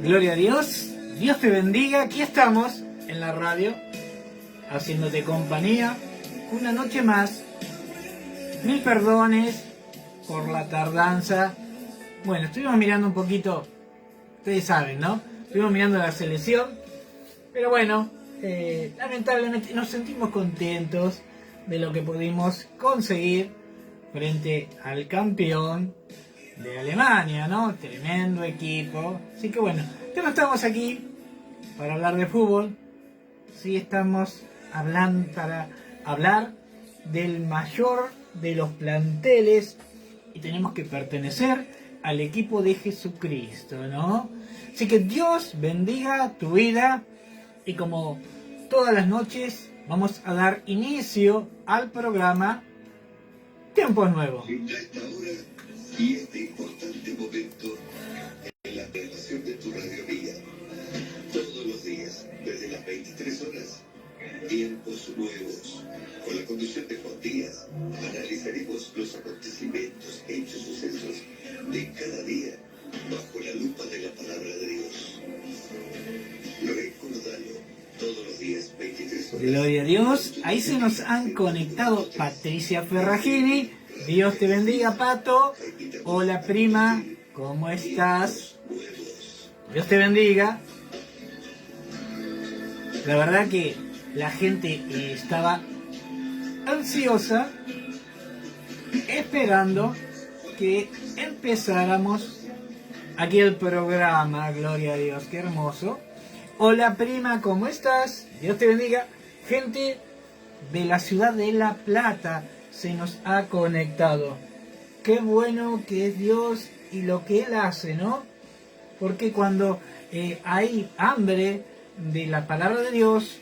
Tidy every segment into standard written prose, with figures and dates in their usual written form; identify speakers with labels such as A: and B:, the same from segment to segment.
A: Gloria a Dios, Dios te bendiga, aquí estamos en la radio, haciéndote compañía, una noche más. Mil perdones por la tardanza. Bueno, estuvimos mirando un poquito, ustedes saben, ¿no? Estuvimos mirando la selección, pero bueno, lamentablemente nos sentimos contentos de lo que pudimos conseguir frente al campeón de Alemania, ¿no? Tremendo equipo. Así que bueno, ya no estamos aquí para hablar de fútbol, sí estamos hablando para hablar del mayor de los planteles y tenemos que pertenecer al equipo de Jesucristo, ¿no? Así que Dios bendiga tu vida y como todas las noches vamos a dar inicio al programa Tiempos Nuevos.
B: Y este importante momento en la grabación de tu Radio Vida. Todos los días, desde las 23 horas, Tiempos Nuevos. Con la conducción de Juan Díaz, analizaremos los acontecimientos, hechos, sucesos de cada día, bajo la lupa de la palabra de Dios. Recordalo, todos los días, 23 horas.
A: Gloria a Dios, ahí se nos han conectado Patricia Ferragini. Dios te bendiga, Pato. Hola, prima, ¿cómo estás? Dios te bendiga. La verdad que la gente estaba ansiosa, esperando que empezáramos aquí el programa. Gloria a Dios, qué hermoso. Hola, prima, ¿cómo estás? Dios te bendiga. Gente de la ciudad de La Plata se nos ha conectado. Qué bueno que es Dios y lo que Él hace, ¿no? Porque cuando hay hambre de la palabra de Dios,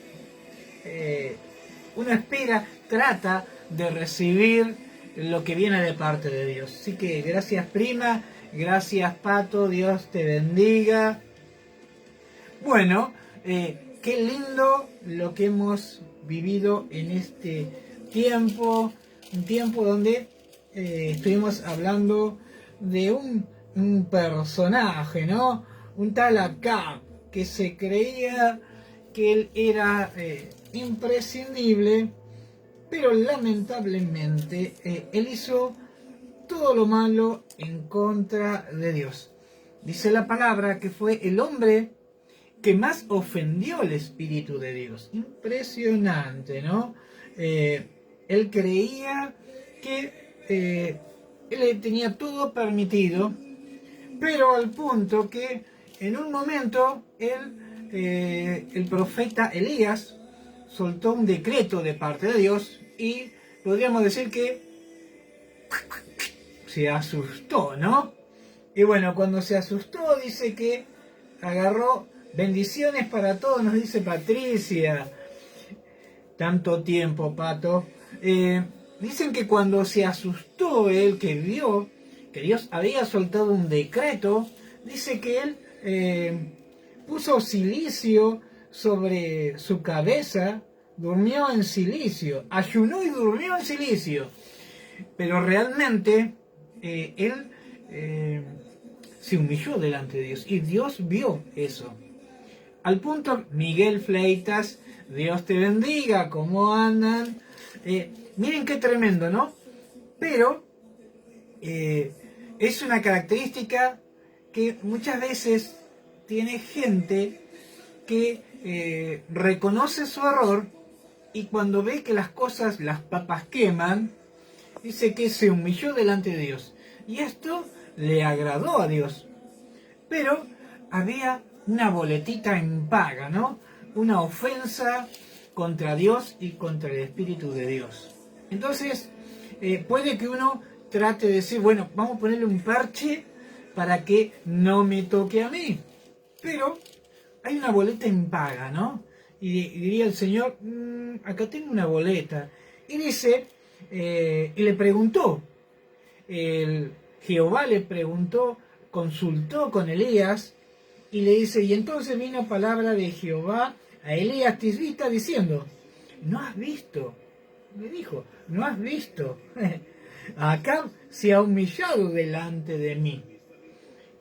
A: uno espera, trata de recibir lo que viene de parte de Dios. Así que gracias, prima, gracias, Pato, Dios te bendiga. Bueno, qué lindo lo que hemos vivido en este tiempo, un tiempo donde estuvimos hablando de un personaje, ¿no? Un tal Acab, que se creía que él era imprescindible, pero lamentablemente él hizo todo lo malo en contra de Dios. Dice la palabra que fue el hombre que más ofendió el Espíritu de Dios. Impresionante, ¿no? Él creía que él tenía todo permitido, pero al punto que en un momento el profeta Elías soltó un decreto de parte de Dios y podríamos decir que se asustó, ¿no? Y bueno, cuando se asustó dice que agarró bendiciones para todos, nos dice Patricia. Tanto tiempo, Pato. Dicen que cuando se asustó él, que vio que Dios había soltado un decreto, dice que él puso silicio sobre su cabeza, durmió en silicio, ayunó y durmió en silicio. Pero realmente él se humilló delante de Dios y Dios vio eso. Al punto, Miguel Fleitas, Dios te bendiga, ¿cómo andan? Miren qué tremendo, ¿no? Pero es una característica que muchas veces tiene gente que reconoce su error y cuando ve que las cosas, las papas queman, dice que se humilló delante de Dios. Y esto le agradó a Dios. Pero había una boletita en paga, ¿no? Una ofensa contra Dios y contra el Espíritu de Dios. Entonces, puede que uno trate de decir, bueno, vamos a ponerle un parche para que no me toque a mí. Pero hay una boleta en paga, ¿no? Y diría el Señor, acá tengo una boleta. Y dice, y le preguntó, Jehová le preguntó, consultó con Elías, y le dice, y entonces vino palabra de Jehová a Elías Tisbita diciendo, ¿no has visto? Le dijo, ¿no has visto? Acab se ha humillado delante de mí.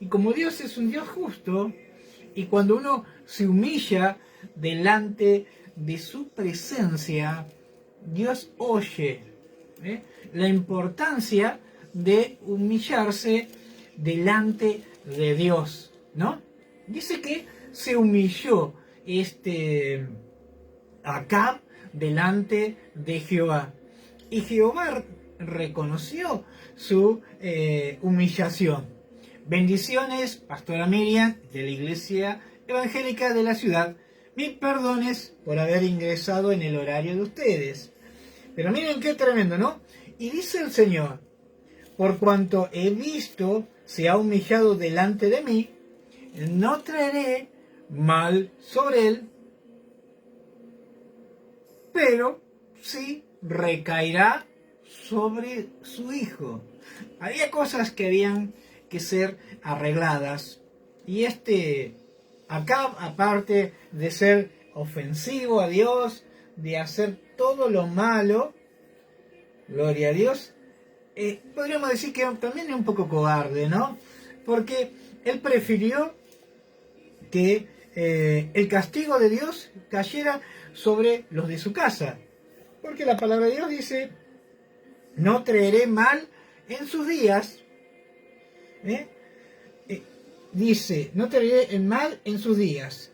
A: Y como Dios es un Dios justo, Y cuando uno se humilla delante de su presencia, Dios oye. La importancia de humillarse delante de Dios, ¿no? Dice que se humilló Acab delante de Jehová. Y Jehová reconoció su humillación. Bendiciones, Pastora Miriam, de la Iglesia Evangélica de la ciudad. Mis perdones por haber ingresado en el horario de ustedes. Pero miren qué tremendo, ¿no? Y dice el Señor, por cuanto he visto, se ha humillado delante de mí, no traeré mal sobre él, pero sí recaerá sobre su hijo. Había cosas que habían que ser arregladas, y acá, aparte de ser ofensivo a Dios, de hacer todo lo malo, gloria a Dios, podríamos decir que también es un poco cobarde, ¿no? Porque él prefirió que el castigo de Dios cayera sobre los de su casa. Porque la palabra de Dios dice, no traeré mal en sus días. Dice, no traeré el mal en sus días.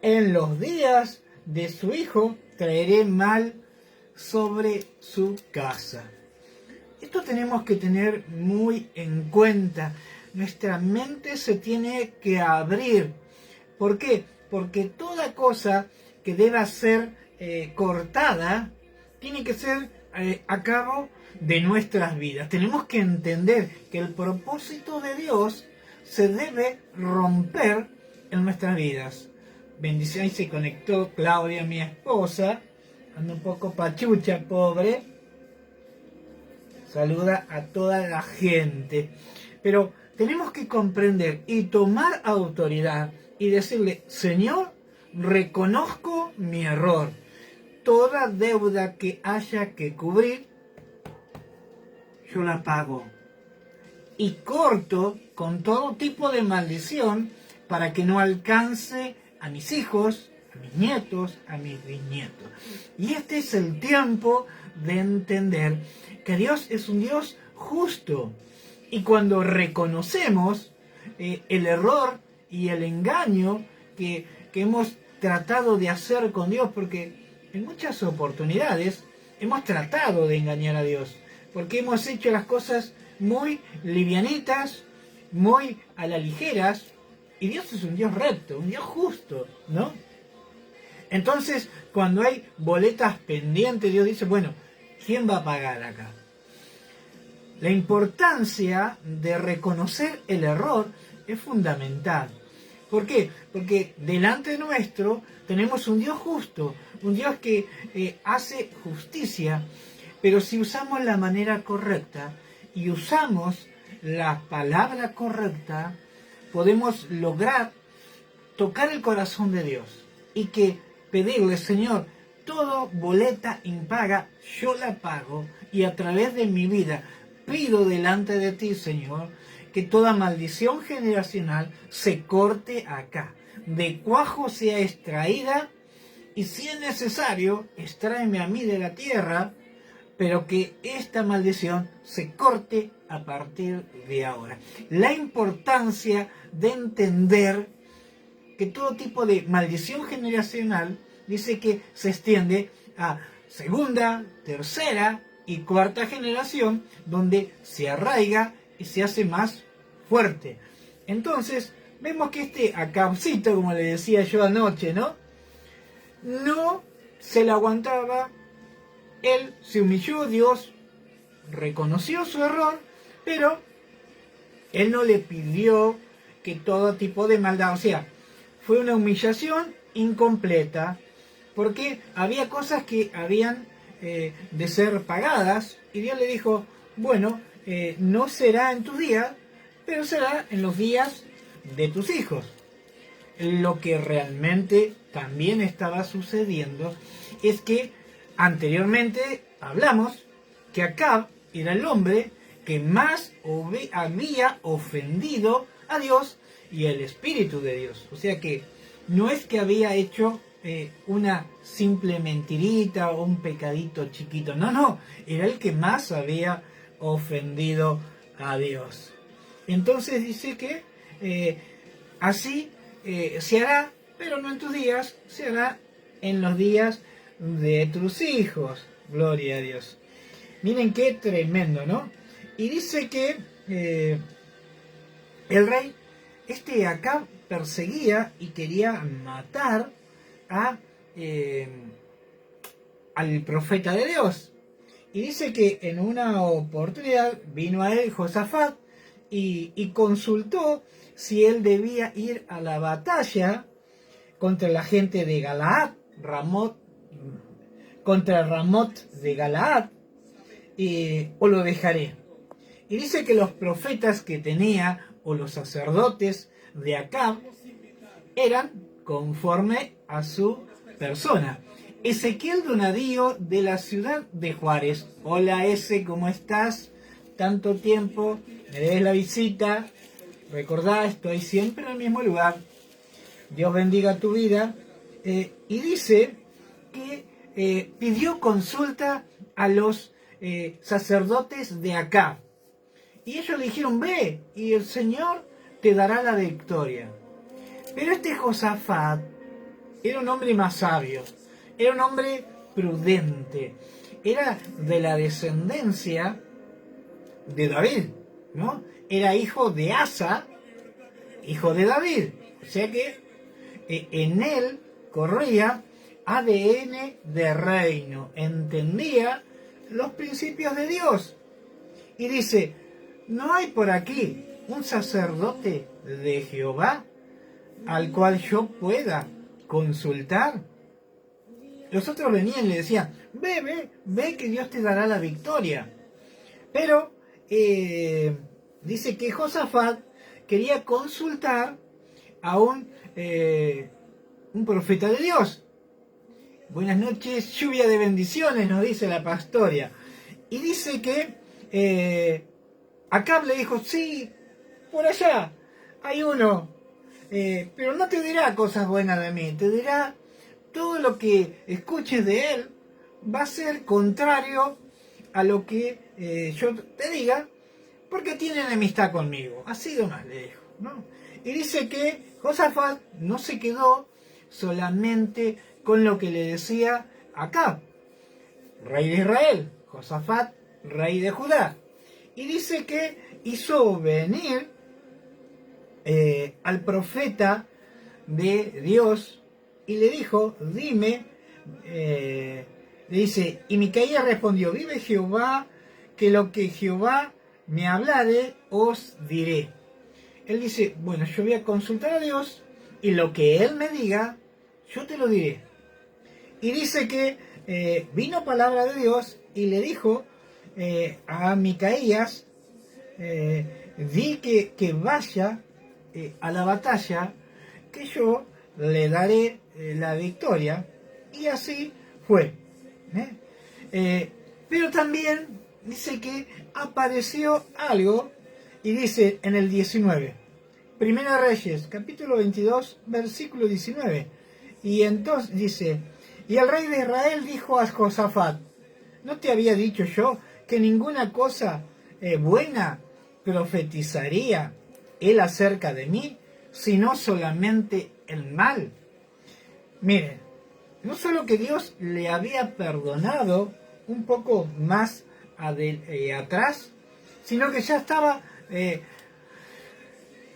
A: En los días de su hijo traeré mal sobre su casa. Esto tenemos que tener muy en cuenta. Nuestra mente se tiene que abrir. ¿Por qué? Porque toda cosa que deba ser cortada tiene que ser a cabo de nuestras vidas. Tenemos que entender que el propósito de Dios se debe romper en nuestras vidas. Bendición, y se conectó Claudia, mi esposa. Anda un poco pachucha, pobre. Saluda a toda la gente. Pero tenemos que comprender y tomar autoridad y decirle, Señor, reconozco mi error. Toda deuda que haya que cubrir, yo la pago. Y corto con todo tipo de maldición para que no alcance a mis hijos, a mis nietos, a mis bisnietos. Y este es el tiempo de entender que Dios es un Dios justo. Y cuando reconocemos el error y el engaño que hemos tratado de hacer con Dios, porque en muchas oportunidades hemos tratado de engañar a Dios, porque hemos hecho las cosas muy livianitas, muy a la ligeras, y Dios es un Dios recto, un Dios justo, ¿no? Entonces, cuando hay boletas pendientes, Dios dice, bueno, ¿quién va a pagar acá? La importancia de reconocer el error es fundamental. ¿Por qué? Porque delante nuestro tenemos un Dios justo, un Dios que hace justicia, pero si usamos la manera correcta y usamos la palabra correcta, podemos lograr tocar el corazón de Dios y que pedirle, Señor, toda boleta impaga, yo la pago, y a través de mi vida pido delante de ti, Señor, que toda maldición generacional se corte acá, de cuajo sea extraída, y si es necesario, extráeme a mí de la tierra, pero que esta maldición se corte a partir de ahora. La importancia de entender que todo tipo de maldición generacional dice que se extiende a segunda, tercera y cuarta generación, donde se arraiga y se hace más fuerte. Entonces, vemos que Acabcito, como le decía yo anoche, ¿no se la aguantaba. Él se humilló, Dios reconoció su error, pero él no le pidió que todo tipo de maldad, o sea, fue una humillación incompleta, porque había cosas que habían de ser pagadas, y Dios le dijo, bueno, no será en tus días, pero será en los días de tus hijos. Lo que realmente también estaba sucediendo es que anteriormente hablamos que Acab era el hombre que más había ofendido a Dios y el Espíritu de Dios. O sea que no es que había hecho una simple mentirita o un pecadito chiquito. No, era el que más había ofendido a Dios. Entonces dice que así se hará, pero no en tus días, se hará en los días de tus hijos. Gloria a Dios. Miren qué tremendo, ¿no? Y dice que el rey, acá perseguía y quería matar al profeta de Dios. Y dice que en una oportunidad vino a él Josafat y consultó si él debía ir a la batalla contra la gente de Galaad, contra Ramot de Galaad, o lo dejaré. Y dice que los profetas que tenía, o los sacerdotes de Acab, eran conforme a su persona. Ezequiel Donadío, de la ciudad de Juárez. Hola ¿cómo estás? Tanto tiempo, me debes la visita. Recordá, estoy siempre en el mismo lugar. Dios bendiga tu vida. Y dice que pidió consulta a los sacerdotes de Acab. Y ellos le dijeron, ve, y el Señor te dará la victoria. Pero Josafat era un hombre más sabio, era un hombre prudente, era de la descendencia de David, ¿no? Era hijo de Asa, hijo de David. O sea que en él corría ADN de reino, entendía los principios de Dios. Y dice, ¿no hay por aquí un sacerdote de Jehová al cual yo pueda consultar? Los otros venían y le decían, ve que Dios te dará la victoria. Pero dice que Josafat quería consultar a un profeta de Dios. Buenas noches, lluvia de bendiciones, nos dice la pastoria. Y dice que Acab le dijo, sí, por allá hay uno, pero no te dirá cosas buenas de mí, te dirá todo lo que escuches de él va a ser contrario a lo que yo te diga, porque tiene enemistad conmigo. Así nomás le dijo, ¿no? Y dice que Josafat no se quedó solamente con lo que le decía Acab, rey de Israel, Josafat, rey de Judá. Y dice que hizo venir al profeta de Dios y le dijo, dime, le dice, y Micaías respondió, vive Jehová, que lo que Jehová me hablare os diré. Él dice, bueno, yo voy a consultar a Dios y lo que Él me diga, yo te lo diré. Y dice que vino palabra de Dios y le dijo a Micaías, di que vaya a la batalla, que yo le daré la victoria. Y así fue. Pero también dice que apareció algo, y dice en el 19, Primera Reyes, capítulo 22, versículo 19, y entonces dice, y el rey de Israel dijo a Josafat, ¿no te había dicho yo que ninguna cosa buena profetizaría él acerca de mí, sino solamente el mal? Miren, no solo que Dios le había perdonado un poco más atrás, sino que ya estaba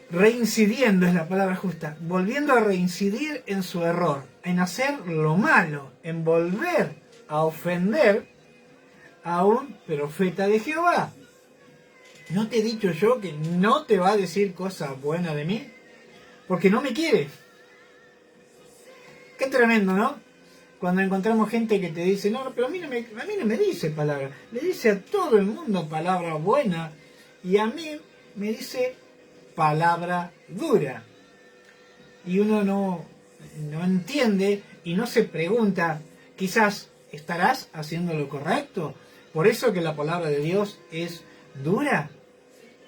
A: reincidiendo, es la palabra justa, volviendo a reincidir en su error, en hacer lo malo, en volver a ofender a un profeta de Jehová. ¿No te he dicho yo que no te va a decir cosas buenas de mí? Porque no me quiere. Qué tremendo, ¿no? Cuando encontramos gente que te dice, no, pero a mí no me dice palabra. Le dice a todo el mundo palabra buena y a mí me dice palabra dura. Y uno no entiende y no se pregunta, quizás, ¿estarás haciendo lo correcto? Por eso que la palabra de Dios es dura.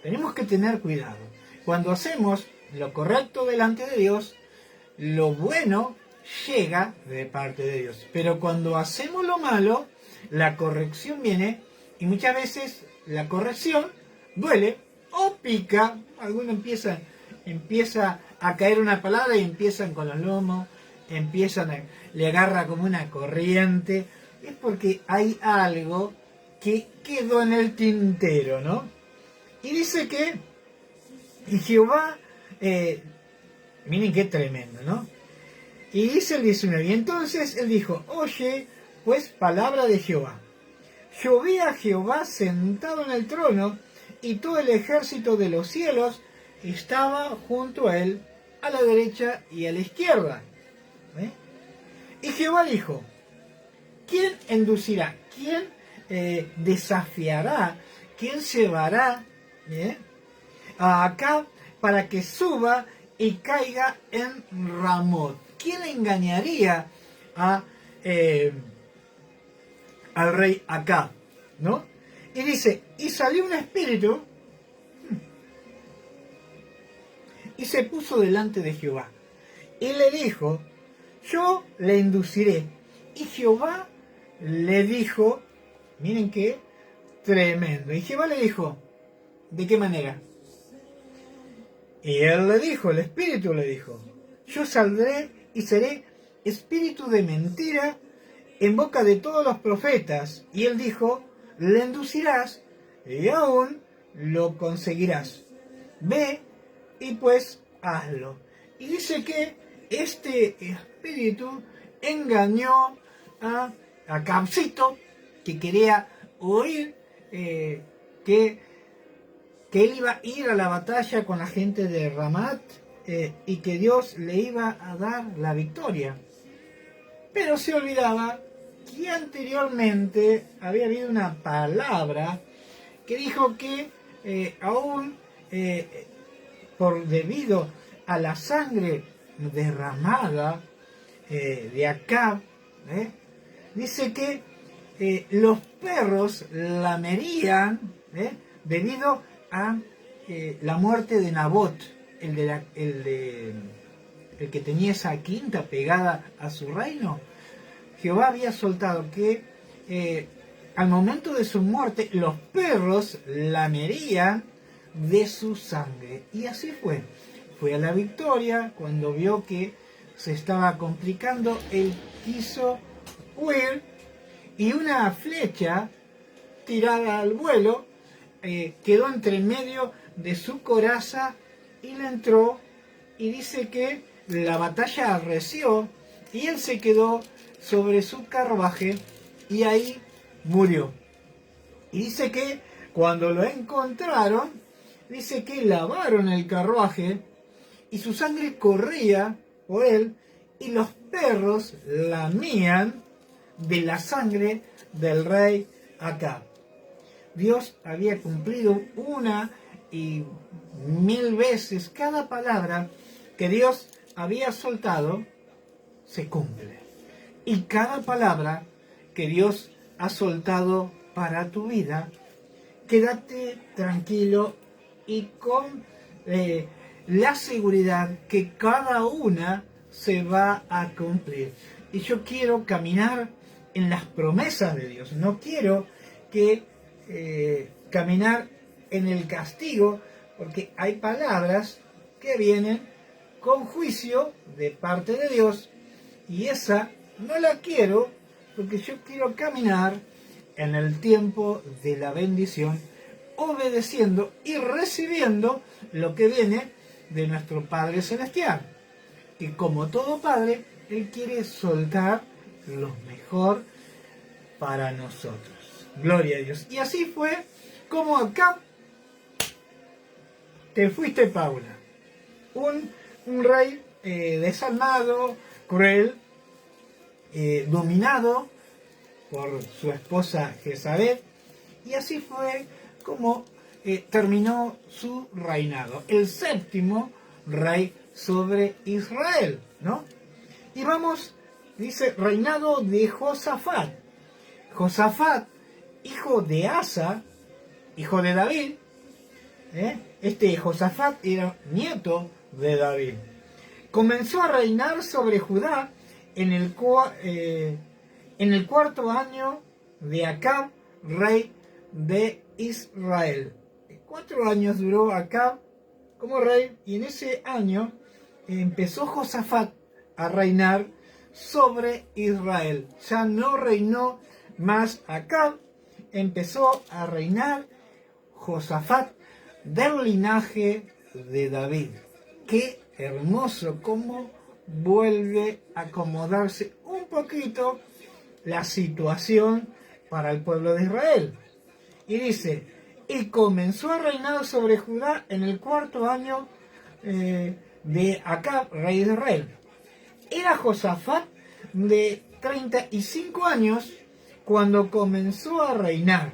A: Tenemos que tener cuidado. Cuando hacemos lo correcto delante de Dios, lo bueno llega de parte de Dios. Pero cuando hacemos lo malo, la corrección viene y muchas veces la corrección duele o pica. Algunos empieza a caer una palabra y empiezan con los lomos, le agarra como una corriente. Es porque hay algo que quedó en el tintero, ¿no? Y dice que Jehová, miren qué tremendo, ¿no? Y dice el 19, y entonces él dijo, oye, pues palabra de Jehová. Yo vi a Jehová sentado en el trono, y todo el ejército de los cielos estaba junto a él, a la derecha y a la izquierda. ¿Eh? Y Jehová dijo, ¿quién inducirá? ¿Quién desafiará? ¿Quién llevará a Acab para que suba y caiga en Ramot? ¿Quién engañaría al rey Acab? ¿No? Y dice, y salió un espíritu y se puso delante de Jehová. Y le dijo, yo le induciré. Y Jehová le dijo, miren qué tremendo. Y Jehová le dijo, ¿de qué manera? Y él le dijo, el espíritu le dijo, yo saldré y seré espíritu de mentira en boca de todos los profetas. Y él dijo, le inducirás y aún lo conseguirás. Ve y pues hazlo. Y dice que este espíritu engañó a Acabcito, que quería oír que él iba a ir a la batalla con la gente de Ramat y que Dios le iba a dar la victoria. Pero se olvidaba que anteriormente había habido una palabra que dijo que aún debido a la sangre derramada de Acab, dice que los perros lamerían debido a la muerte de Nabot, el que tenía esa quinta pegada a su reino. Jehová había soltado que al momento de su muerte los perros lamerían de su sangre. Y así fue. Fue a la victoria. Cuando vio que se estaba complicando, él quiso huir y una flecha tirada al vuelo quedó entre medio de su coraza y le entró, y dice que la batalla arreció y él se quedó sobre su carruaje y ahí murió. Y dice que cuando lo encontraron, dice que lavaron el carruaje y su sangre corría por él y los perros lamían de la sangre del rey Acab. Dios había cumplido una y mil veces cada palabra que Dios había soltado, se cumple. Y cada palabra que Dios ha soltado para tu vida, quédate tranquilo y con la seguridad que cada una se va a cumplir. Y yo quiero caminar en las promesas de Dios. No quiero que caminar en el castigo, porque hay palabras que vienen con juicio de parte de Dios, y esa no la quiero, porque yo quiero caminar en el tiempo de la bendición, obedeciendo y recibiendo lo que viene de nuestro Padre Celestial, que como todo Padre, Él quiere soltar lo mejor para nosotros. Gloria a Dios. Y así fue como acá te fuiste, Paula. Un rey desalmado, cruel, dominado por su esposa Jezabel. Y así fue como terminó su reinado. El séptimo rey sobre Israel, ¿no? Y vamos, dice, reinado de Josafat. Josafat, hijo de Asa, hijo de David. Este Josafat era nieto de David. Comenzó a reinar sobre Judá en el cuarto año de Acab, rey de Israel. 4 años duró Acab como rey, y en ese año empezó Josafat a reinar sobre Israel. Ya no reinó más Acab, empezó a reinar Josafat del linaje de David. Qué hermoso cómo vuelve a acomodarse un poquito la situación para el pueblo de Israel. Y dice, y comenzó a reinar sobre Judá en el cuarto año de Acab, rey de Israel. Era Josafat de 35 años cuando comenzó a reinar,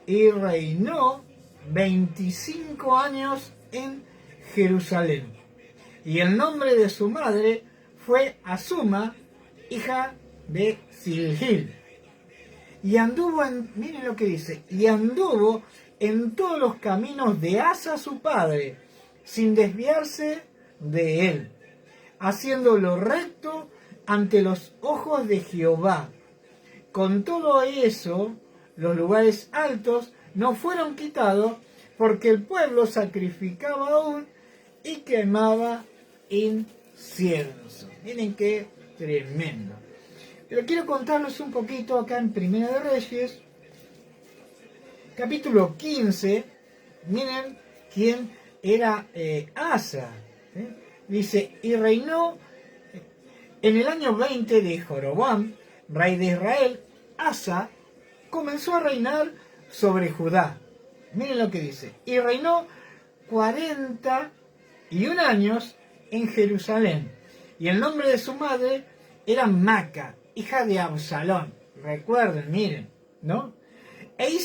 A: y reinó 25 años en Jerusalén. Y el nombre de su madre fue Asuma, hija de Silgil. Y anduvo miren lo que dice, y anduvo en todos los caminos de Asa su padre, sin desviarse de él, haciendo lo recto ante los ojos de Jehová. Con todo eso, los lugares altos no fueron quitados, porque el pueblo sacrificaba aún y quemaba incienso. Miren qué tremendo. Pero quiero contarles un poquito acá en Primera de Reyes, capítulo 15. Miren quién era Asa. Dice, y reinó en el año 20 de Jeroboam, rey de Israel. Asa comenzó a reinar sobre Judá. Miren lo que dice. Y reinó 41 años en Jerusalén. Y el nombre de su madre era Maca, hija de Absalón. Recuerden, miren, ¿no? E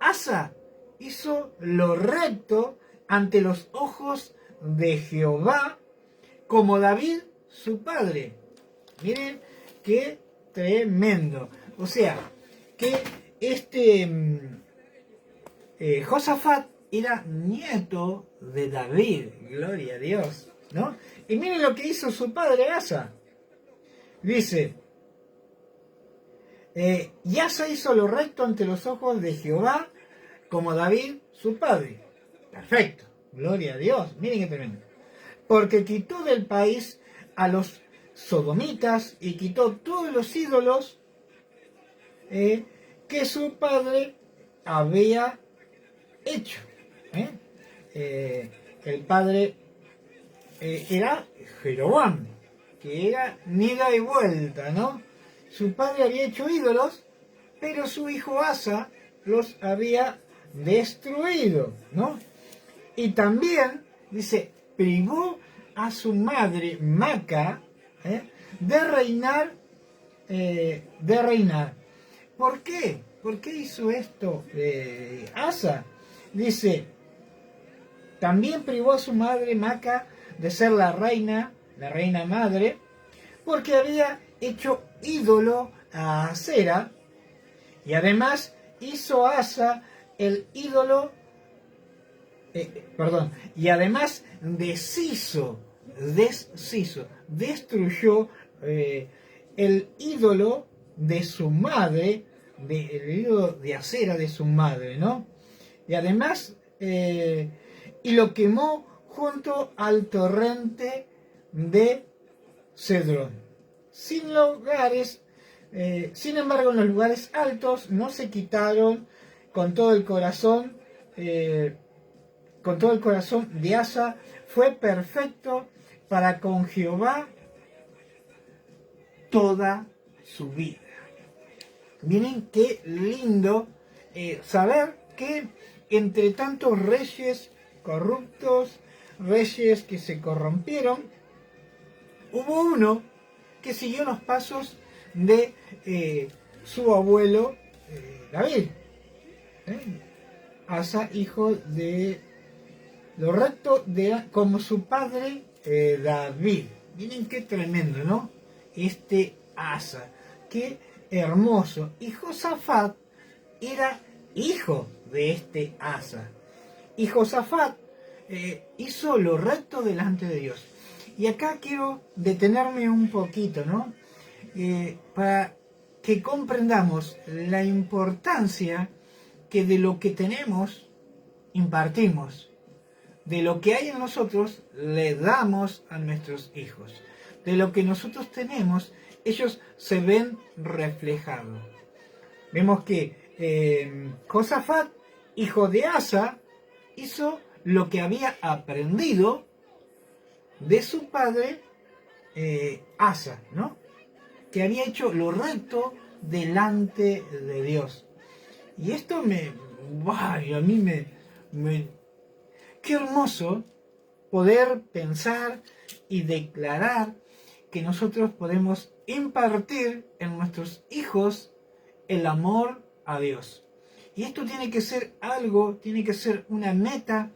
A: Asa hizo lo recto ante los ojos de Jehová, como David su padre. Miren qué tremendo. O sea, que Josafat era nieto de David, gloria a Dios, ¿no? Y miren lo que hizo su padre Asa. Dice, y Asa hizo lo recto ante los ojos de Jehová, como David su padre. Perfecto, gloria a Dios, miren qué tremendo. Porque quitó del país a los sodomitas y quitó todos los ídolos que su padre había hecho. El padre era Jeroboam, que era ni ida y vuelta, ¿no? Su padre había hecho ídolos, pero su hijo Asa los había destruido, ¿no? Y también, dice, privó a su madre Maca de reinar. ¿Por qué? ¿Por qué hizo esto Asa? Dice, también privó a su madre Maca de ser la reina madre, porque había hecho ídolo a Asera, y además hizo Asa el ídolo, y además destruyó el ídolo de su madre, el ídolo de Asera de su madre, ¿no? Y además, y lo quemó junto al torrente de Cedrón. Sin embargo, en los lugares altos no se quitaron con todo el corazón. Con todo el corazón de Asa fue perfecto para con Jehová toda su vida. Miren qué lindo saber que entre tantos reyes corruptos, reyes que se corrompieron, hubo uno que siguió los pasos de su abuelo David. Asa, hijo de lo recto como su padre David. Miren qué tremendo, ¿no? Asa, qué hermoso. Y Josafat era hijo de Asa. Y Josafat hizo lo recto delante de Dios. Y acá quiero detenerme un poquito, ¿no? Para que comprendamos la importancia que de lo que tenemos impartimos, de lo que hay en nosotros le damos a nuestros hijos, de lo que nosotros tenemos ellos se ven reflejados. Vemos que Josafat, hijo de Asa, hizo lo que había aprendido de su padre Asa, ¿no? Que había hecho lo recto delante de Dios. Y esto a mí qué hermoso poder pensar y declarar que nosotros podemos impartir en nuestros hijos el amor a Dios. Y esto tiene que ser algo, tiene que ser una meta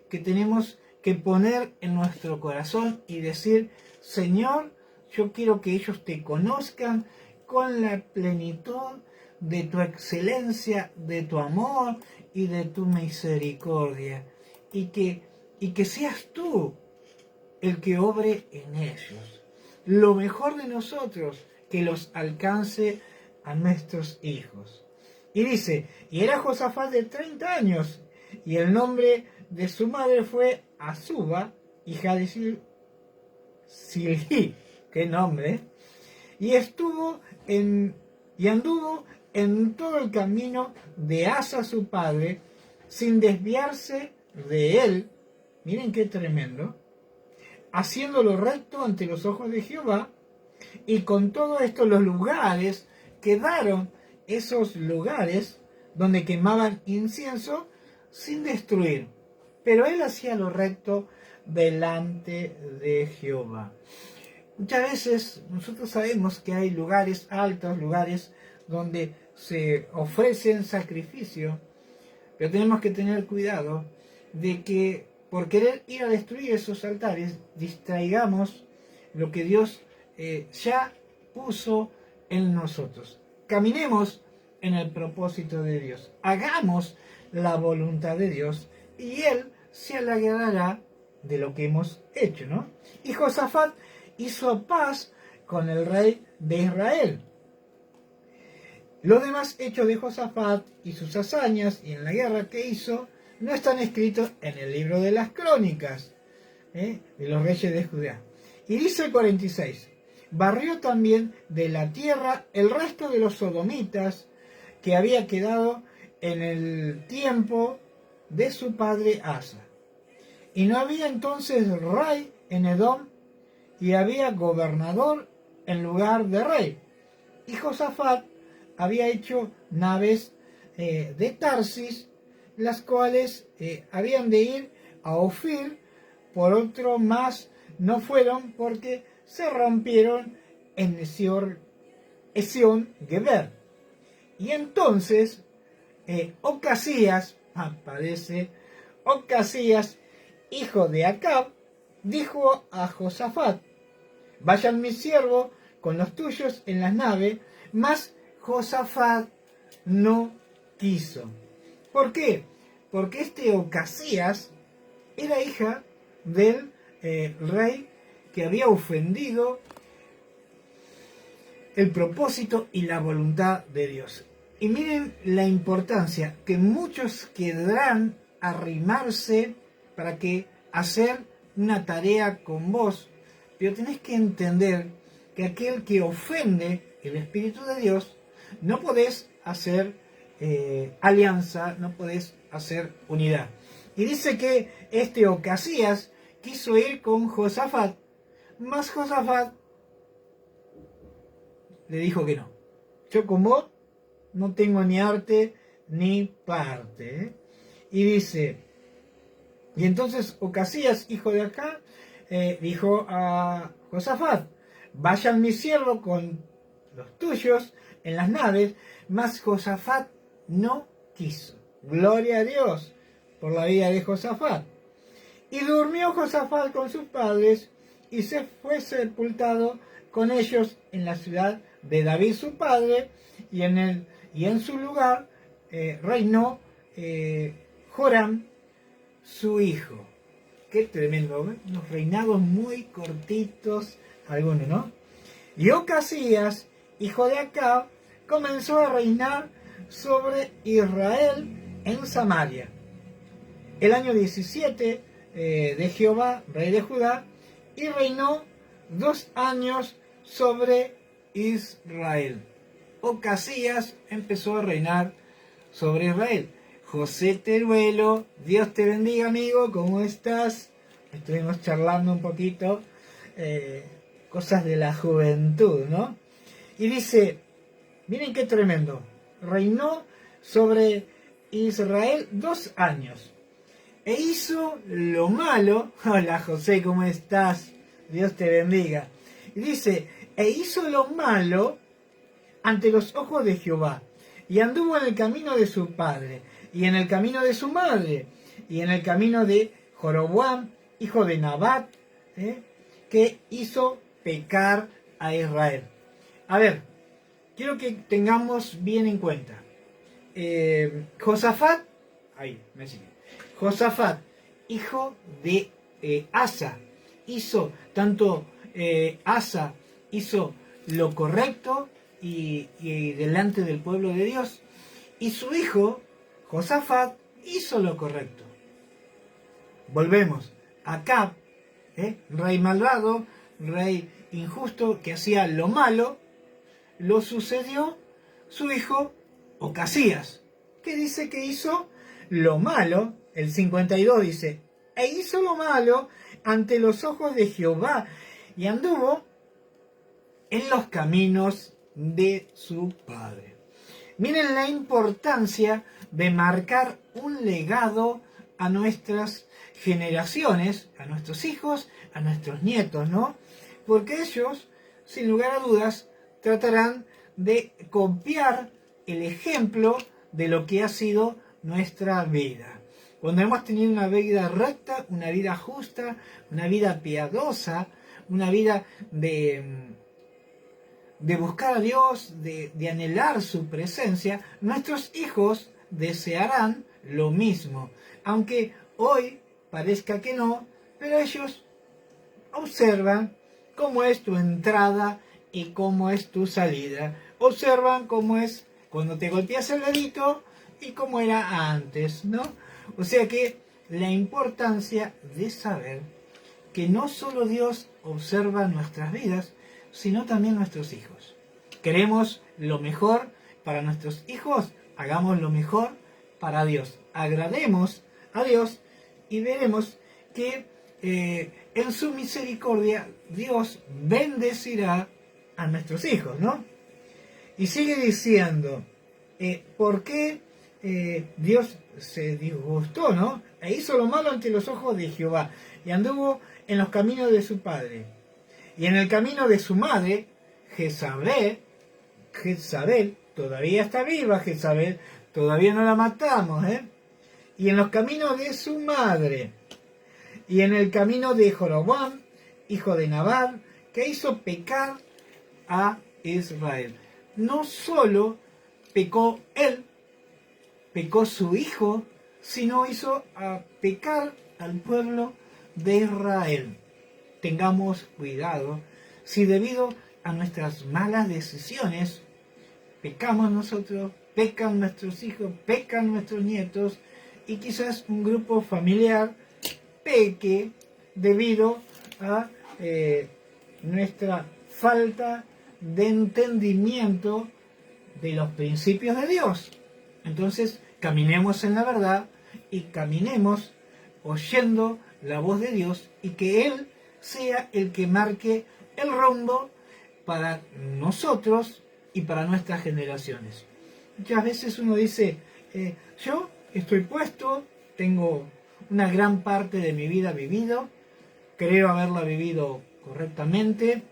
A: que tenemos que poner en nuestro corazón y decir, Señor, yo quiero que ellos te conozcan con la plenitud de tu excelencia, de tu amor y de tu misericordia. Y que seas tú el que obre en ellos. Lo mejor de nosotros, que los alcance a nuestros hijos. Y dice, y era Josafat de 30 años, y el nombre de su madre fue Azuba, hija de Silhi, qué nombre, y anduvo en todo el camino de Asa su padre, sin desviarse de él, miren qué tremendo, haciendo lo recto ante los ojos de Jehová, y con todo esto los lugares quedaron, esos lugares donde quemaban incienso, sin destruir. Pero él hacía lo recto delante de Jehová. Muchas veces nosotros sabemos que hay lugares altos, lugares donde se ofrecen sacrificios, pero tenemos que tener cuidado de que por querer ir a destruir esos altares distraigamos lo que Dios ya puso en nosotros. Caminemos en el propósito de Dios, hagamos la voluntad de Dios y Él se alegrará de lo que hemos hecho, ¿no? Y Josafat hizo paz con el rey de Israel. Los demás hechos de Josafat y sus hazañas y en la guerra que hizo no están escritos en el libro de las crónicas de los reyes de Judá. Y dice el 46, barrió también de la tierra el resto de los sodomitas que había quedado en el tiempo de su padre Asa. Y no había entonces rey en Edom, y había gobernador en lugar de rey. Y Josafat había hecho naves de Tarsis, las cuales habían de ir a Ofir, por otro más no fueron porque se rompieron en Ezión-Geber. Y entonces Ocasías, hijo de Acab, dijo a Josafat, vayan mis siervos con los tuyos en las naves, mas Josafat no quiso. ¿Por qué? Porque este Ocasías era hija del rey que había ofendido el propósito y la voluntad de Dios. Y miren la importancia que muchos querrán arrimarse para que hacer una tarea con vos, pero tenés que entender que aquel que ofende el Espíritu de Dios, no podés hacer alianza, no podés hacer unidad. Y dice que este Ocasías quiso ir con Josafat, mas Josafat le dijo que no. Yo con vos no tengo ni arte ni parte. Y dice, y entonces Ocasías, hijo de Acá, dijo a Josafat, vayan mis siervos con los tuyos en las naves, mas Josafat no quiso. Gloria a Dios por la vida de Josafat. Y durmió Josafat con sus padres y se fue sepultado con ellos en la ciudad de David su padre, y en su lugar reinó Joram su hijo. Qué tremendo, ¿eh? Unos reinados muy cortitos, algunos, ¿no? Y Ocasías, hijo de Acab, comenzó a reinar sobre Israel en Samaria. El año 17 de Jehová, rey de Judá, y reinó 2 años sobre Israel. Ocasías empezó a reinar sobre Israel. José Teruelo, Dios te bendiga, amigo, ¿cómo estás? Estuvimos charlando un poquito, cosas de la juventud, ¿no? Y dice, miren qué tremendo, reinó sobre Israel 2 años, e hizo lo malo. Hola José, ¿cómo estás? Dios te bendiga. Y dice, e hizo lo malo ante los ojos de Jehová, y anduvo en el camino de su padre, y en el camino de su madre, y en el camino de Jeroboam, hijo de Nabat, que hizo pecar a Israel. A ver, quiero que tengamos bien en cuenta. Josafat, ahí, me sigue. Josafat, hijo de Asa, hizo, tanto Asa hizo lo correcto y delante del pueblo de Dios, y su hijo, Josafat, hizo lo correcto. Volvemos. Acab, rey malvado, rey injusto, que hacía lo malo, lo sucedió su hijo Ocasías, que dice que hizo lo malo. El 52 dice, e hizo lo malo ante los ojos de Jehová, y anduvo en los caminos de su padre. Miren la importancia de marcar un legado a nuestras generaciones, a nuestros hijos, a nuestros nietos, ¿no? Porque ellos, sin lugar a dudas, tratarán de copiar el ejemplo de lo que ha sido nuestra vida. Cuando hemos tenido una vida recta, una vida justa, una vida piadosa, una vida de buscar a Dios, de anhelar su presencia, nuestros hijos desearán lo mismo. Aunque hoy parezca que no, pero ellos observan cómo es tu entrada y cómo es tu salida. Observan cómo es cuando te golpeas el dedito y cómo era antes, ¿no? O sea que la importancia de saber que no solo Dios observa nuestras vidas, sino también nuestros hijos. Queremos lo mejor para nuestros hijos, hagamos lo mejor para Dios. Agrademos a Dios y veremos que en su misericordia Dios bendecirá a nuestros hijos, ¿no? Y sigue diciendo, ¿por qué Dios se disgustó, ¿no? E hizo lo malo ante los ojos de Jehová, y anduvo en los caminos de su padre, y en el camino de su madre, Jezabel, todavía está viva Jezabel, todavía no la matamos, y en los caminos de su madre, y en el camino de Jeroboam, hijo de Nabat, que hizo pecar a Israel. No solo pecó él, pecó su hijo, sino hizo pecar al pueblo de Israel. Tengamos cuidado, si debido a nuestras malas decisiones pecamos nosotros, pecan nuestros hijos, pecan nuestros nietos, y quizás un grupo familiar peque debido a nuestra falta de entendimiento de los principios de Dios. Entonces, caminemos en la verdad y caminemos oyendo la voz de Dios, y que Él sea el que marque el rumbo para nosotros y para nuestras generaciones. Muchas veces uno dice, yo estoy puesto, tengo una gran parte de mi vida vivido, creo haberla vivido correctamente,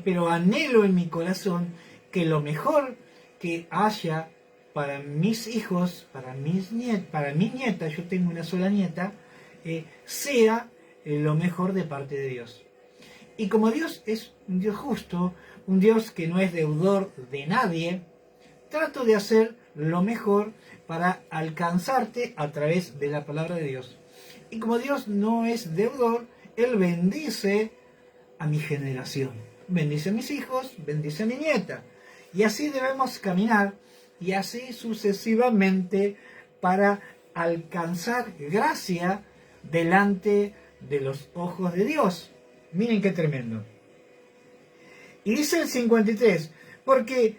A: pero anhelo en mi corazón que lo mejor que haya para mis hijos, para mi nieta, yo tengo una sola nieta, sea lo mejor de parte de Dios. Y como Dios es un Dios justo, un Dios que no es deudor de nadie, trato de hacer lo mejor para alcanzarte a través de la palabra de Dios. Y como Dios no es deudor, Él bendice a mi generación, bendice a mis hijos, bendice a mi nieta. Y así debemos caminar, y así sucesivamente, para alcanzar gracia delante de los ojos de Dios. Miren qué tremendo. Y dice el 53, porque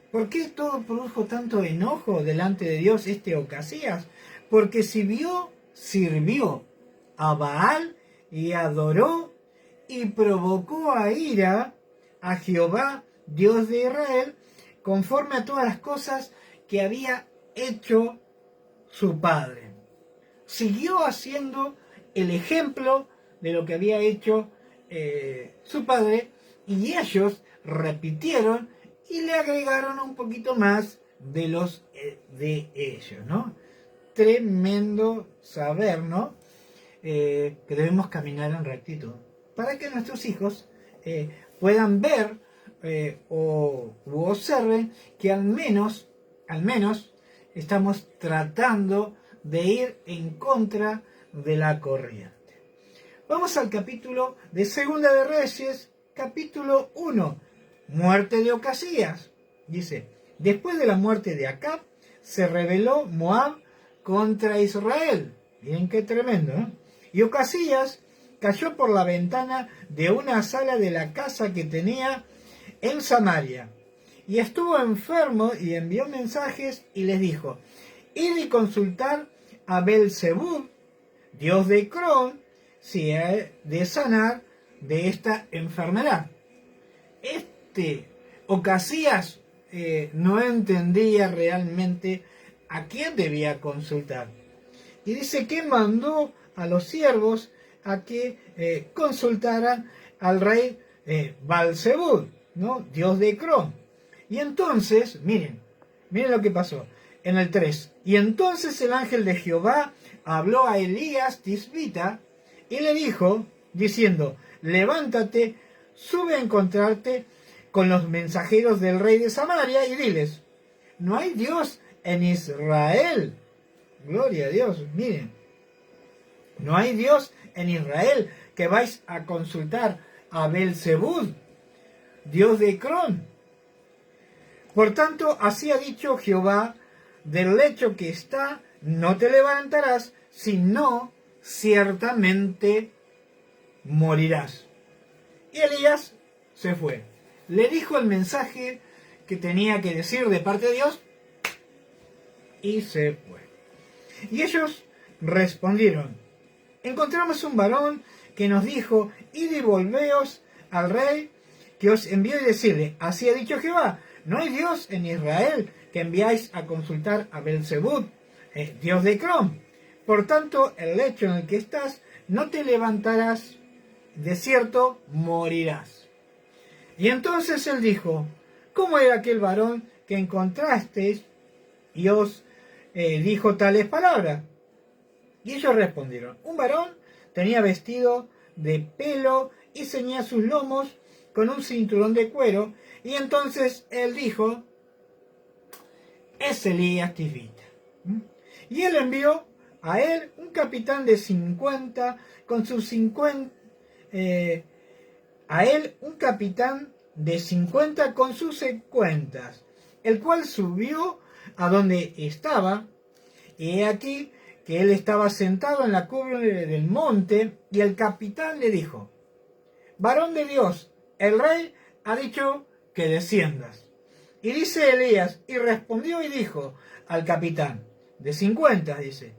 A: ¿por qué todo produjo tanto enojo delante de Dios este Ocasías? Porque sirvió a Baal y adoró y provocó a ira a Jehová, Dios de Israel, conforme a todas las cosas que había hecho su padre. Siguió haciendo el ejemplo de lo que había hecho su padre, y ellos repitieron y le agregaron un poquito más de los de ellos, ¿no? Tremendo saber, ¿no? Que debemos caminar en rectitud para que nuestros hijos puedan ver o observen que al menos estamos tratando de ir en contra de la corriente. Vamos al capítulo de Segunda de Reyes, capítulo 1, muerte de Ocasías. Dice, después de la muerte de Acab, se rebeló Moab contra Israel. Miren qué tremendo, ¿no? Y Ocasías cayó por la ventana de una sala de la casa que tenía en Samaria. Y estuvo enfermo y envió mensajes y les dijo, id y consultar a Belzebub, dios de Cron, si ha de sanar de esta enfermedad. Ocasías no entendía realmente a quién debía consultar. Y dice que mandó a los siervos a que consultaran al rey Belzebub, ¿no? Dios de Cron. Y entonces, miren lo que pasó. En el 3. Y entonces el ángel de Jehová habló a Elías Tisbita y le dijo, diciendo, levántate, sube a encontrarte con los mensajeros del rey de Samaria y diles, no hay Dios en Israel. Gloria a Dios, miren. No hay Dios en Israel que vais a consultar a Belzebub, dios de Cron. Por tanto, así ha dicho Jehová, del lecho que está, no te levantarás, sino ciertamente morirás. Y Elías se fue. Le dijo el mensaje que tenía que decir de parte de Dios y se fue. Y ellos respondieron, encontramos un varón que nos dijo, id y volveos al rey que os envió y decirle, así ha dicho Jehová, no hay Dios en Israel que enviáis a consultar a Belzebub, dios de Cron. Por tanto, el lecho en el que estás, no te levantarás, de cierto morirás. Y entonces él dijo, ¿cómo era aquel varón que encontrasteis y os dijo tales palabras? Y ellos respondieron, un varón tenía vestido de pelo y ceñía sus lomos con un cinturón de cuero. Y entonces él dijo, es Elías Tisbita. Y él envió a él un capitán de 50 con sus 50, el cual subió a donde estaba, y he aquí que él estaba sentado en la cumbre del monte, y el capitán le dijo, varón de Dios, el rey ha dicho que desciendas. Y dice Elías, y respondió y dijo al capitán, de 50, dice,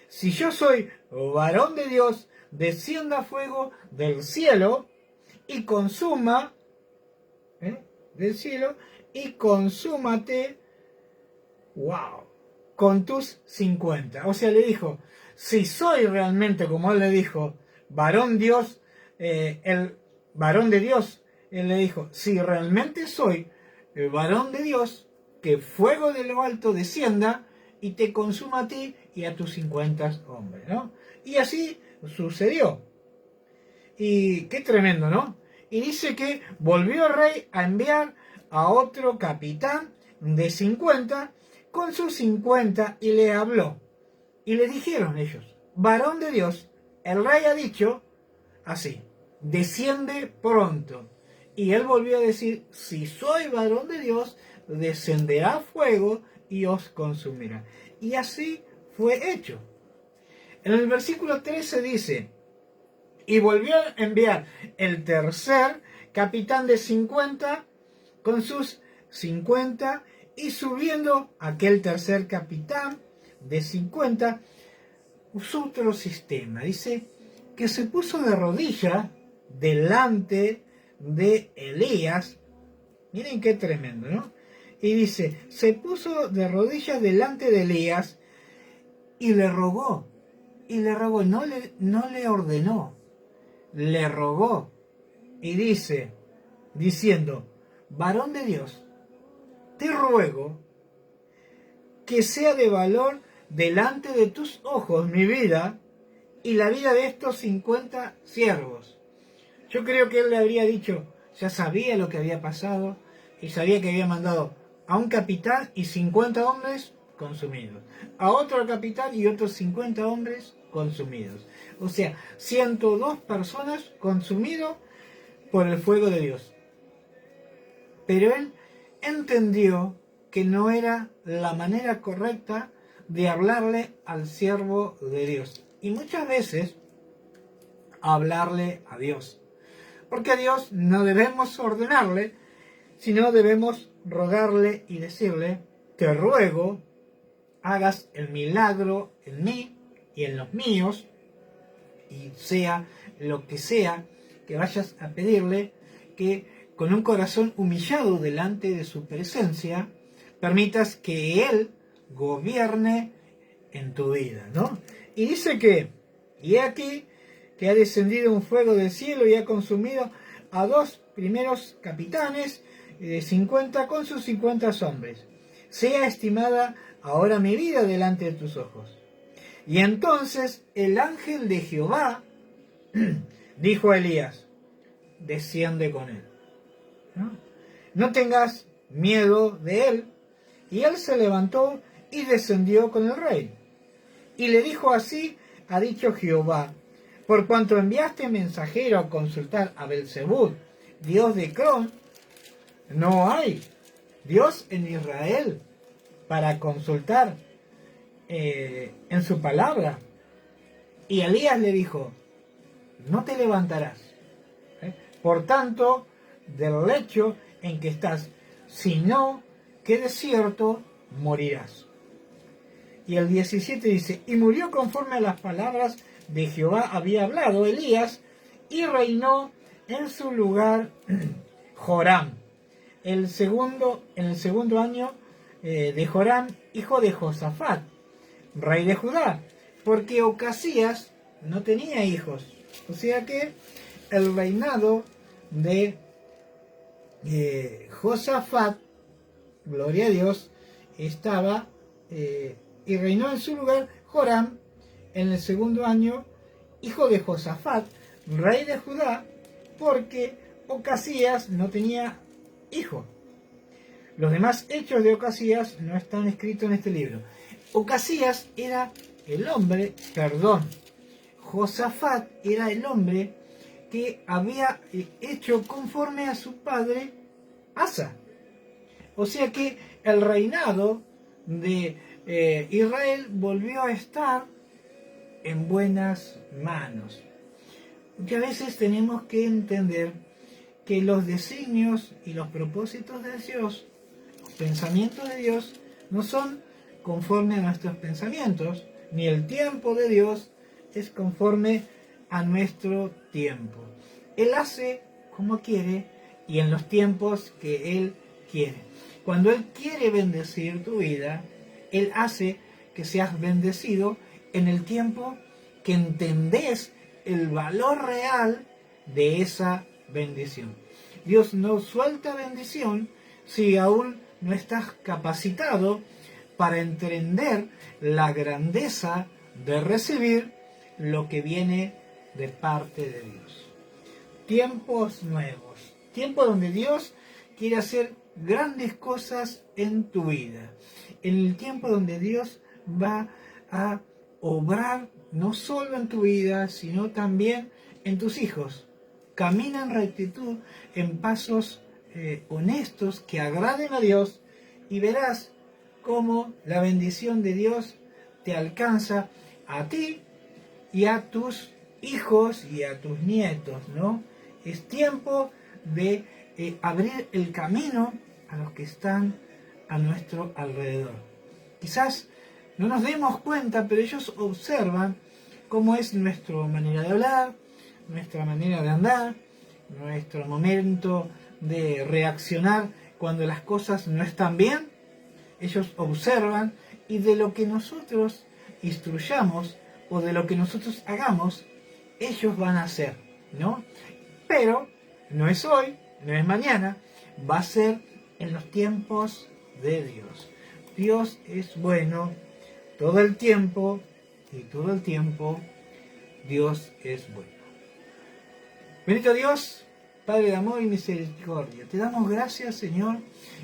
A: si yo soy varón de Dios, descienda fuego del cielo y consuma, del cielo, y consúmate, con tus 50. O sea, le dijo, si soy realmente, como él le dijo, varón Dios, el varón de Dios, él le dijo, si realmente soy el varón de Dios, que fuego de lo alto descienda y te consuma a ti y a tus 50 hombres, ¿no? Y así sucedió. Y qué tremendo, ¿no? Y dice que volvió el rey a enviar a otro capitán de 50 con sus 50 y le habló. Y le dijeron ellos, varón de Dios, el rey ha dicho así, desciende pronto. Y él volvió a decir, si soy varón de Dios, descenderá fuego y os consumirá. Y así fue hecho. En el versículo 13 dice, y volvió a enviar el tercer capitán de 50 con sus 50, y subiendo aquel tercer capitán de 50, usó otro sistema. Dice que se puso de rodillas delante de Elías. Miren qué tremendo, ¿no? Y dice, se puso de rodillas delante de Elías y le rogó. Y le rogó, no le ordenó, le rogó. Y dice, diciendo, varón de Dios, te ruego que sea de valor delante de tus ojos mi vida y la vida de estos 50 siervos. Yo creo que él le habría dicho, ya sabía lo que había pasado y sabía que había mandado a un capitán y 50 hombres consumidos, a otro capitán y otros 50 hombres consumidos. O sea, 102 personas consumidos por el fuego de Dios. Pero él entendió que no era la manera correcta de hablarle al siervo de Dios. Y muchas veces hablarle a Dios. Porque a Dios no debemos ordenarle, sino debemos rogarle y decirle, te ruego, hagas el milagro en mí y en los míos, y sea lo que sea que vayas a pedirle, que con un corazón humillado delante de su presencia, permitas que Él gobierne en tu vida, ¿no? Y dice que, y aquí, que ha descendido un fuego del cielo y ha consumido a 2 primeros capitanes de 50 con sus 50 hombres. Sea estimada ahora mi vida delante de tus ojos. Y entonces el ángel de Jehová dijo a Elías, desciende con él. No tengas miedo de él. Y él se levantó y descendió con el rey. Y le dijo así, ha dicho Jehová, por cuanto enviaste mensajero a consultar a Belzebub, dios de Cron, no hay Dios en Israel para consultar en su palabra. Y Elías le dijo, no te levantarás, por tanto, del lecho en que estás, sino que de cierto morirás. Y el 17 dice, y murió conforme a las palabras de Jehová había hablado Elías, y reinó en su lugar Joram, en el segundo año de Joram, hijo de Josafat, rey de Judá, porque Ocasías no tenía hijos. O sea que el reinado de Josafat, gloria a Dios, estaba y reinó en su lugar Joram en el segundo año, hijo de Josafat, rey de Judá, porque Ocasías no tenía hijo. Los demás hechos de Ocasías no están escritos en este libro. Ocasías era el hombre, Josafat era el hombre que había hecho conforme a su padre Asa. O sea que el reinado de Israel volvió a estar en buenas manos. Muchas veces tenemos que entender que los designios y los propósitos de Dios, los pensamientos de Dios, no son conforme a nuestros pensamientos, ni el tiempo de Dios es conforme a nuestro tiempo. Él hace como quiere y en los tiempos que Él quiere. Cuando Él quiere bendecir tu vida, Él hace que seas bendecido en el tiempo que entendés el valor real de esa bendición. Dios no suelta bendición si aún no estás capacitado para entender la grandeza de recibir lo que viene de parte de Dios. Tiempos nuevos, tiempo donde Dios quiere hacer grandes cosas en tu vida, en el tiempo donde Dios va a obrar no solo en tu vida, sino también en tus hijos. Camina en rectitud, en pasos honestos que agraden a Dios, y verás cómo la bendición de Dios te alcanza a ti y a tus hijos y a tus nietos, ¿no? Es tiempo de abrir el camino a los que están a nuestro alrededor. Quizás no nos demos cuenta, pero ellos observan cómo es nuestra manera de hablar, nuestra manera de andar, nuestro momento de reaccionar cuando las cosas no están bien. Ellos observan, y de lo que nosotros instruyamos o de lo que nosotros hagamos, ellos van a hacer, ¿no? Pero no es hoy, no es mañana, va a ser en los tiempos de Dios. Dios es bueno todo el tiempo, y todo el tiempo Dios es bueno. Bendito Dios, Padre de amor y misericordia, te damos gracias, Señor,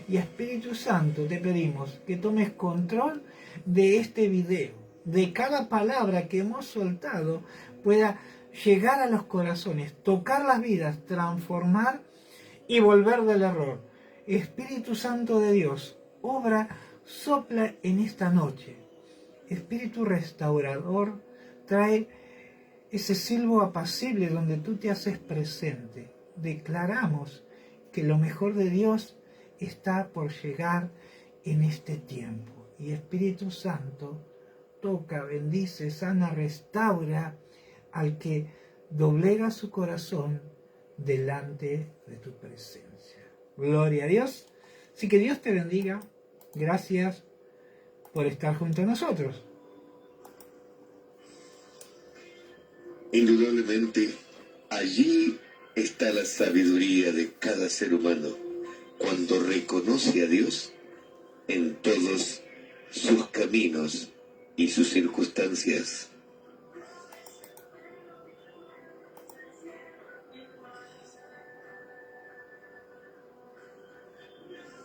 A: y Espíritu Santo, te pedimos que tomes control de este video, de cada palabra que hemos soltado, pueda llegar a los corazones, tocar las vidas, transformar y volver del error. Espíritu Santo de Dios, obra, sopla en esta noche. Espíritu restaurador, trae ese silbo apacible donde tú te haces presente. Declaramos que lo mejor de Dios está por llegar en este tiempo. Y Espíritu Santo, toca, bendice, sana, restaura al que doblega su corazón delante de tu presencia. Gloria a Dios. Así que Dios te bendiga. Gracias por estar junto a nosotros.
B: Indudablemente, allí está la sabiduría de cada ser humano cuando reconoce a Dios en todos sus caminos y sus circunstancias.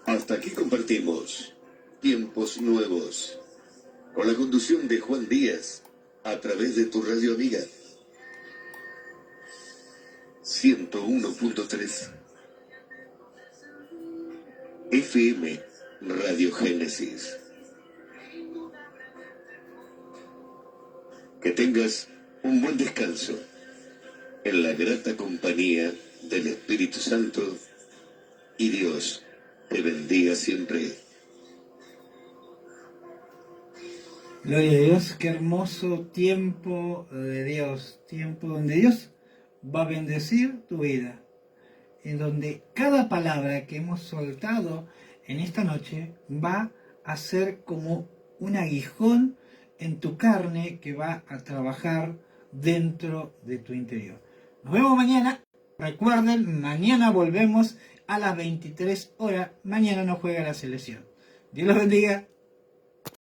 B: Hasta aquí compartimos Tiempos Nuevos, con la conducción de Juan Díaz, a través de tu radio amiga 101.3 FM Radio Génesis. Que tengas un buen descanso en la grata compañía del Espíritu Santo, y Dios te bendiga siempre.
A: Gloria a Dios, qué hermoso tiempo de Dios, tiempo donde Dios va a bendecir tu vida, en donde cada palabra que hemos soltado en esta noche va a ser como un aguijón en tu carne que va a trabajar dentro de tu interior. Nos vemos mañana. Recuerden, mañana volvemos a las 23 horas. Mañana no juega la selección. Dios los bendiga.